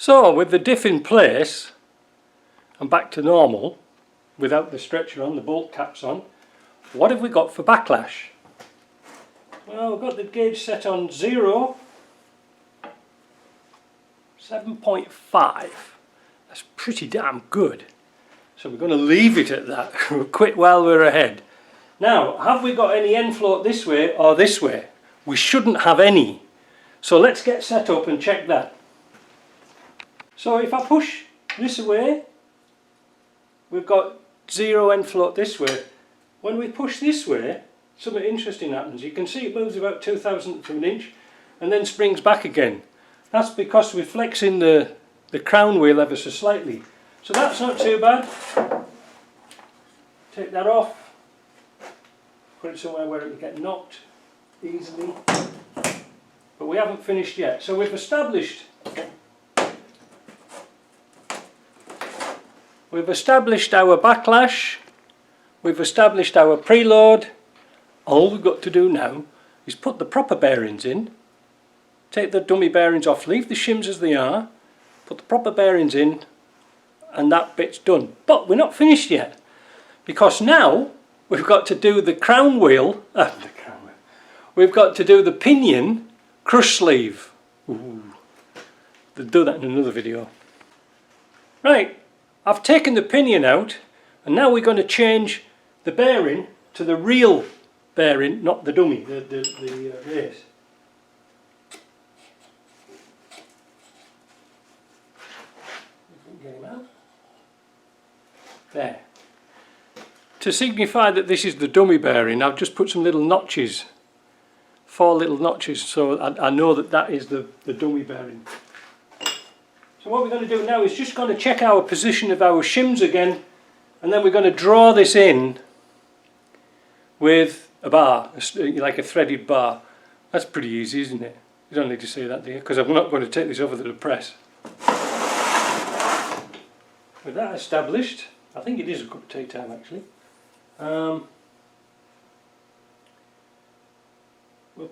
So with the diff in place and back to normal, without the stretcher on, the bolt caps on, what have we got for backlash? Well, we've got the gauge set on 0, 7.5. That's pretty damn good. So we're going to leave it at that. We'll quit while we're ahead. Now, have we got any end float this way or this way? We shouldn't have any. So let's get set up and check that. So if I push this away, we've got 0 end float this way. When we push this way, something interesting happens. You can see it moves about 2,000th of an inch and then springs back again. That's because we're flexing the crown wheel ever so slightly. So that's not too bad. Take that off. Put it somewhere where it will get knocked easily. But we haven't finished yet. So we've established our backlash, we've established our preload. All we've got to do now is put the proper bearings in, take the dummy bearings off, leave the shims as they are, put the proper bearings in, and that bit's done. But we're not finished yet, because now we've got to do the crown wheel, we've got to do the pinion crush sleeve. Ooh, we'll do that in another video. Right. I've taken the pinion out and now we're going to change the bearing to the real bearing, not the dummy, the race. Get him out. There. To signify that this is the dummy bearing, I've just put some little notches, 4 little notches, so I know that that is the dummy bearing. So what we're going to do now is just going to check our position of our shims again, and then we're going to draw this in with a bar, like a threaded bar. That's pretty easy, isn't it? You don't need to see that, do you? Because I'm not going to take this over to the press. With that established, I think it is a cup of tea time actually. We'll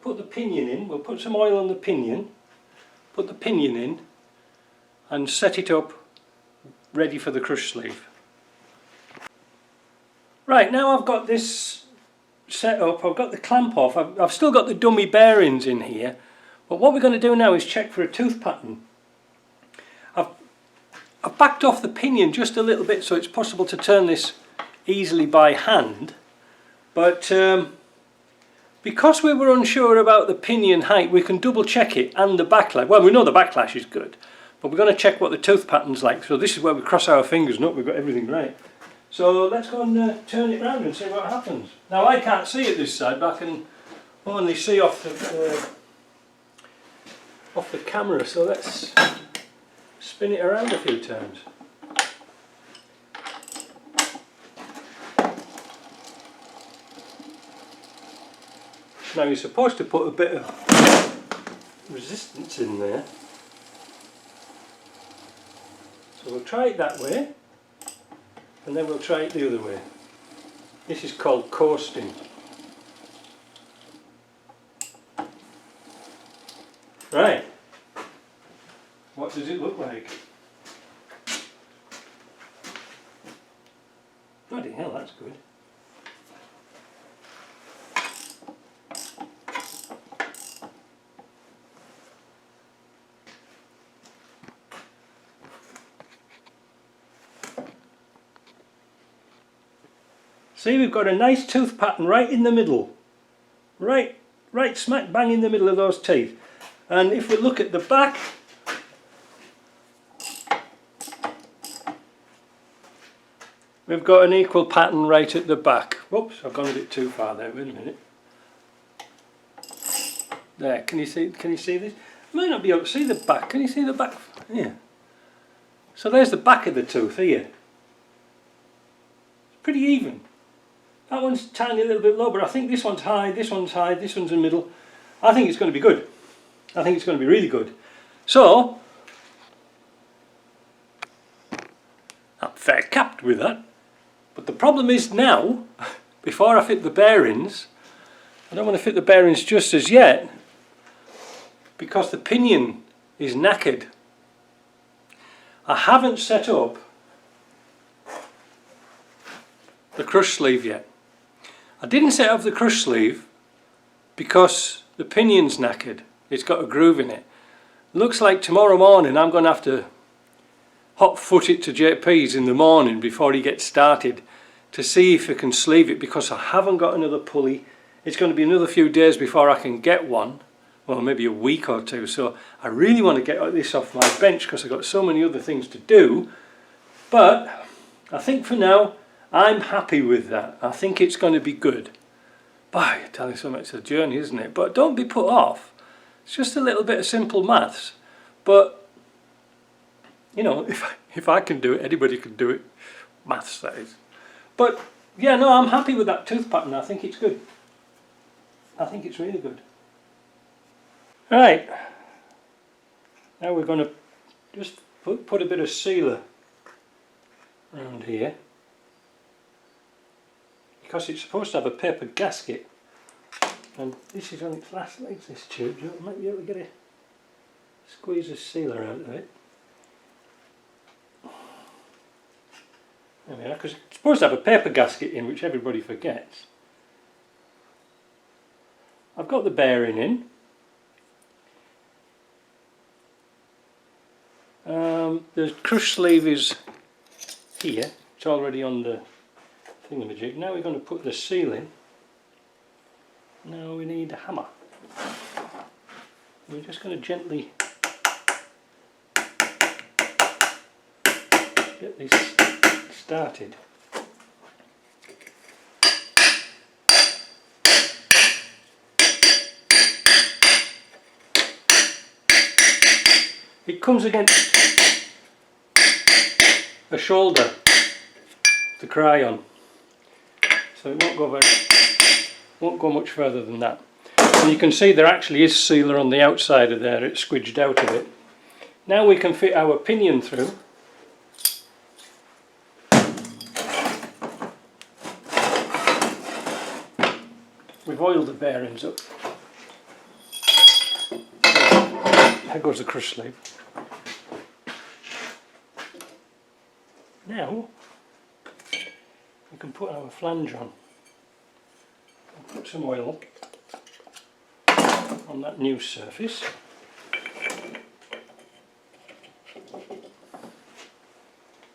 put the pinion in, we'll put some oil on the pinion, put the pinion in, and set it up ready for the crush sleeve. Right, now I've got this set up, I've got the clamp off, I've still got the dummy bearings in here, but what we're going to do now is check for a tooth pattern. I've backed off the pinion just a little bit so it's possible to turn this easily by hand, but because we were unsure about the pinion height, we can double check it and the backlash. Well, we know the backlash is good, but we're going to check what the tooth pattern's like. So this is where we cross our fingers and hope we've got everything right. So let's go and turn it round and see what happens. Now I can't see it this side, but I can only see off the camera. So let's spin it around a few times. Now you're supposed to put a bit of resistance in there. So we'll try it that way, and then we'll try it the other way. This is called coasting. Right. What does it look like? Bloody hell, that's good. See, we've got a nice tooth pattern right in the middle. Right smack bang in the middle of those teeth. And if we look at the back, we've got an equal pattern right at the back. Whoops, I've gone a bit too far there, wait a minute. There, can you see this? You might not be able to see the back, can you see the back? Yeah. So there's the back of the tooth here. It's pretty even. That one's tiny, a little bit low, but I think this one's high, this one's high, this one's in the middle. I think it's going to be good. I think it's going to be really good. So, I'm fair capped with that. But the problem is now, before I fit the bearings, I don't want to fit the bearings just as yet, because the pinion is knackered. I haven't set up the crush sleeve yet. I didn't set up the crush sleeve because the pinion's knackered. It's got a groove in it. Looks like tomorrow morning I'm going to have to hot foot it to JP's in the morning before he gets started to see if I can sleeve it, because I haven't got another pulley. It's going to be another few days before I can get one, well maybe a week or two, so I really want to get this off my bench because I've got so many other things to do. But I think for now I'm happy with that. I think it's going to be good. Boy, I tell you something, it's a journey, isn't it? But don't be put off. It's just a little bit of simple maths. But, you know, if I can do it, anybody can do it. Maths, that is. But, yeah, no, I'm happy with that tooth pattern. I think it's good. I think it's really good. Right. Now we're going to just put a bit of sealer around here, because it's supposed to have a paper gasket, and this is on its last legs, this tube. You might be able to get a squeeze of sealer out of it. There we are, because it's supposed to have a paper gasket in, which everybody forgets. I've got the bearing in. The crush sleeve is here. It's already on the thingamajig. Now we're going to put the seal in. Now we need a hammer. We're just going to gently get this started. It comes against a shoulder to cry on, so it won't go much further than that. And you can see there actually is sealer on the outside of there. It's squidged out a bit. Now we can fit our pinion through. We've oiled the bearings up. There goes the crush sleeve. Now we can put our flange on. I'll put some oil on that new surface.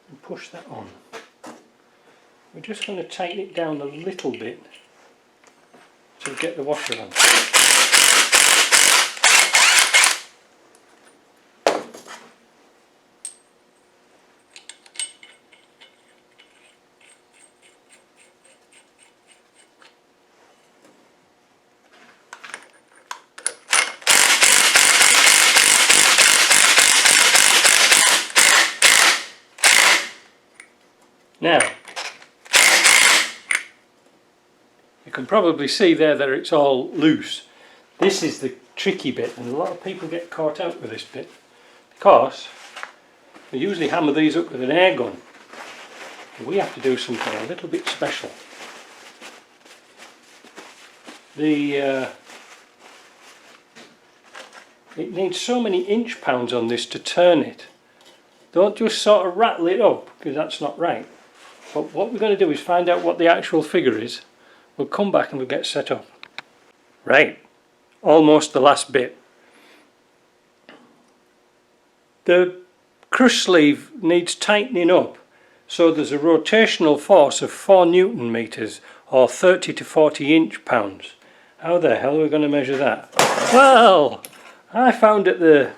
And push that on. We're just going to tighten it down a little bit to get the washer on. Now, you can probably see there that it's all loose. This is the tricky bit, and a lot of people get caught out with this bit because they usually hammer these up with an air gun. We have to do something a little bit special. It needs so many inch-pounds on this to turn it. Don't just sort of rattle it up, because that's not right. But what we're going to do is find out what the actual figure is. We'll come back and we'll get set up. Right, almost the last bit. The crush sleeve needs tightening up, so there's a rotational force of 4 Newton meters, or 30 to 40 inch-pounds. How the hell are we going to measure that? Well, I found at the,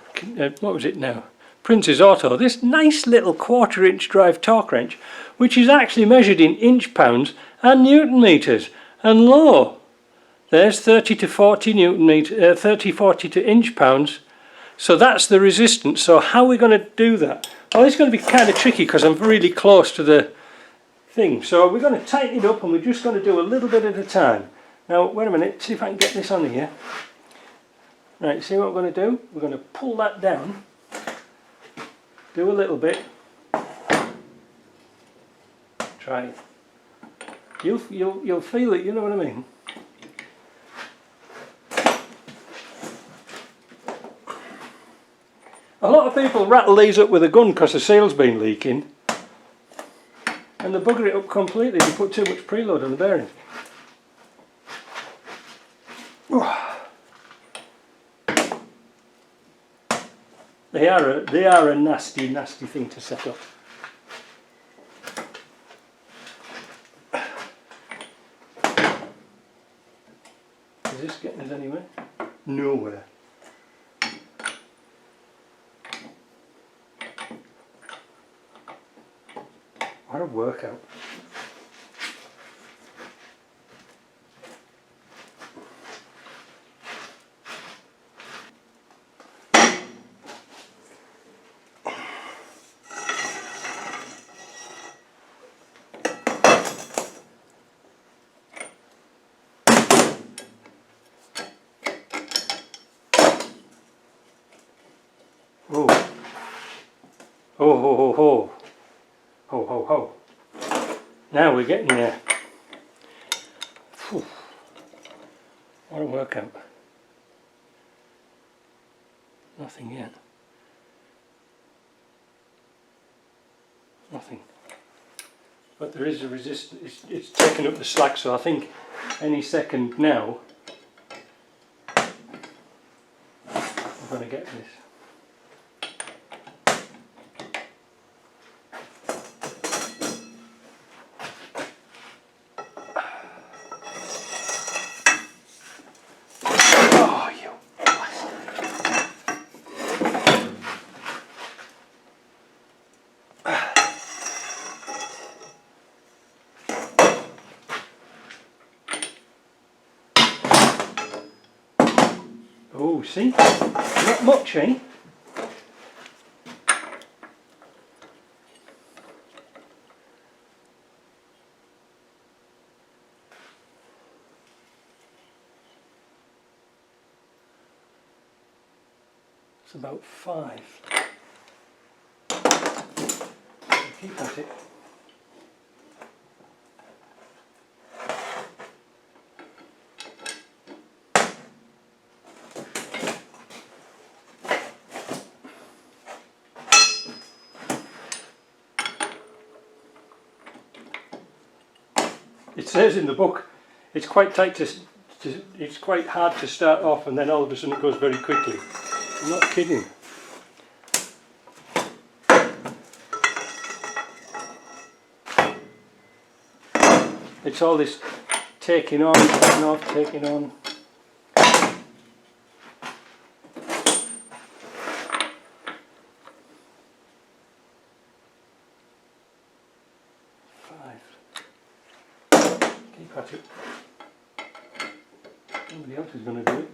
what was it now? Prince's Auto, this nice little 1/4 inch drive torque wrench, which is actually measured in inch-pounds and Newton meters. And lo, there's 30 to 40 Newton meter, 40 to inch-pounds. So that's the resistance. So how are we going to do that? Well, it's going to be kind of tricky because I'm really close to the thing. So we're going to tighten it up, and we're just going to do a little bit at a time. Now, wait a minute, see if I can get this on here. Right, see what we're going to do? We're going to pull that down. Do a little bit. Try it. You'll feel it, you know what I mean? A lot of people rattle these up with a gun because the seal's been leaking, and they bugger it up completely. They put too much preload on the bearing. They are a nasty, nasty thing to set up. Is this getting us anywhere? Nowhere. What a workout. Oh. Ho ho ho ho. Ho ho ho. Now we're getting there. Whew. What a workout. Nothing yet. Nothing. But there is a resistance. It's taken up the slack, so I think any second now we're going to get this. Oh, see? Not much, eh? It's about 5. Keep at it. It says in the book it's quite tight it's quite hard to start off, and then all of a sudden it goes very quickly. I'm not kidding. It's all this taking on, taking off, taking on. Keep at it. Somebody else is going to do it.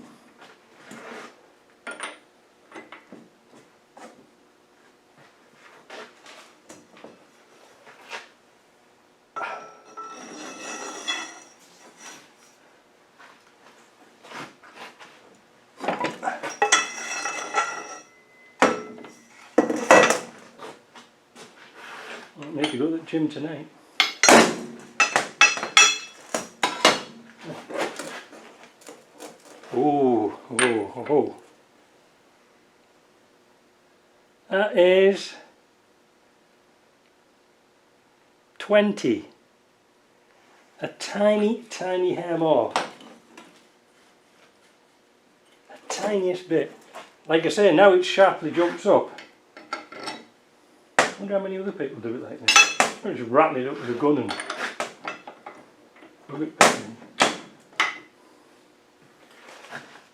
I need to go to the gym tonight. Oh, oh, oh. That is 20. A tiny, tiny hair more. The tiniest bit. Like I say, now it sharply jumps up. I wonder how many other people do it like this. Or just rattle it up with a gun and rub it back in.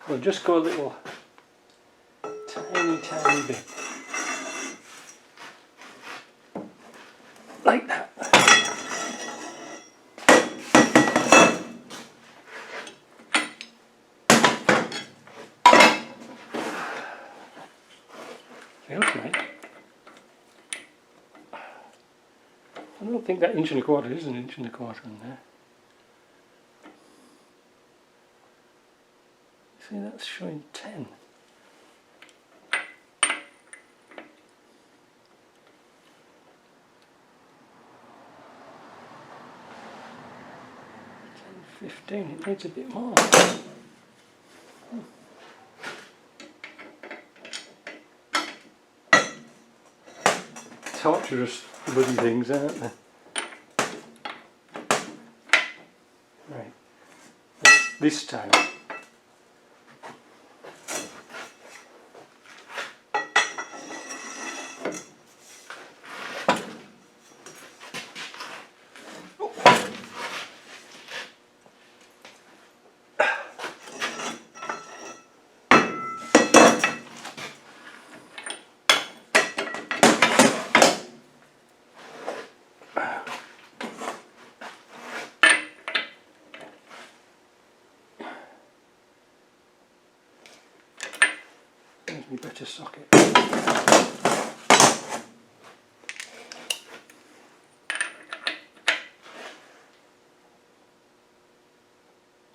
We'll just go a little tiny, tiny bit. Like that. Feels right. I don't think that 1 1/4 is an 1 1/4 in there. See, that's showing 10. It needs a bit more. dangerous bloody things, aren't they? Right, this time. There's my better socket.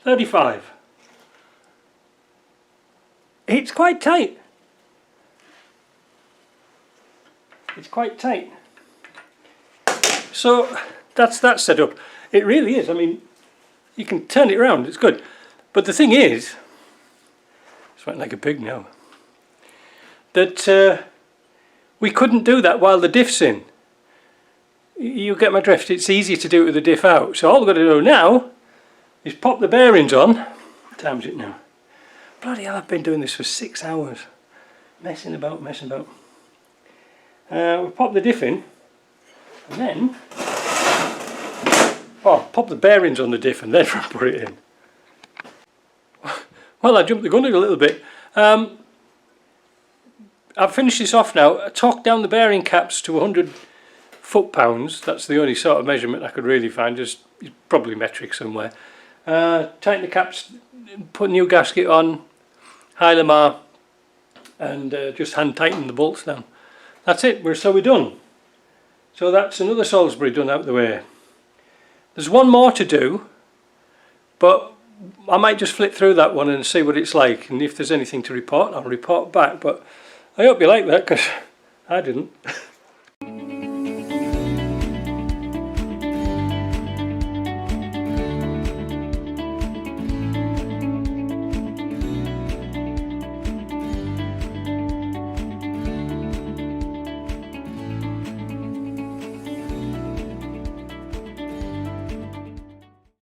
$35. It's quite tight. It's quite tight. So that's that set up. It really is. I mean, you can turn it around. It's good. But the thing is, it's went like a pig now. That we couldn't do that while the diff's in. You get my drift. It's easy to do it with the diff out. So all we've got to do now is pop the bearings on. What time is it now? Bloody hell, I've been doing this for 6 hours. Messing about. We'll pop the diff in. And then, pop the bearings on the diff and then put it in. Well, I jumped the gun a little bit. I've finished this off now. I torqued down the bearing caps to 100 foot-pounds. That's the only sort of measurement I could really find. Just probably metric somewhere. Tighten the caps, put a new gasket on, high lamar, and just hand tighten the bolts down. That's it. We're done. So that's another Salisbury done out the way. There's one more to do, but I might just flip through that one and see what it's like, and if there's anything to report, I'll report back. But I hope you like that, because I didn't.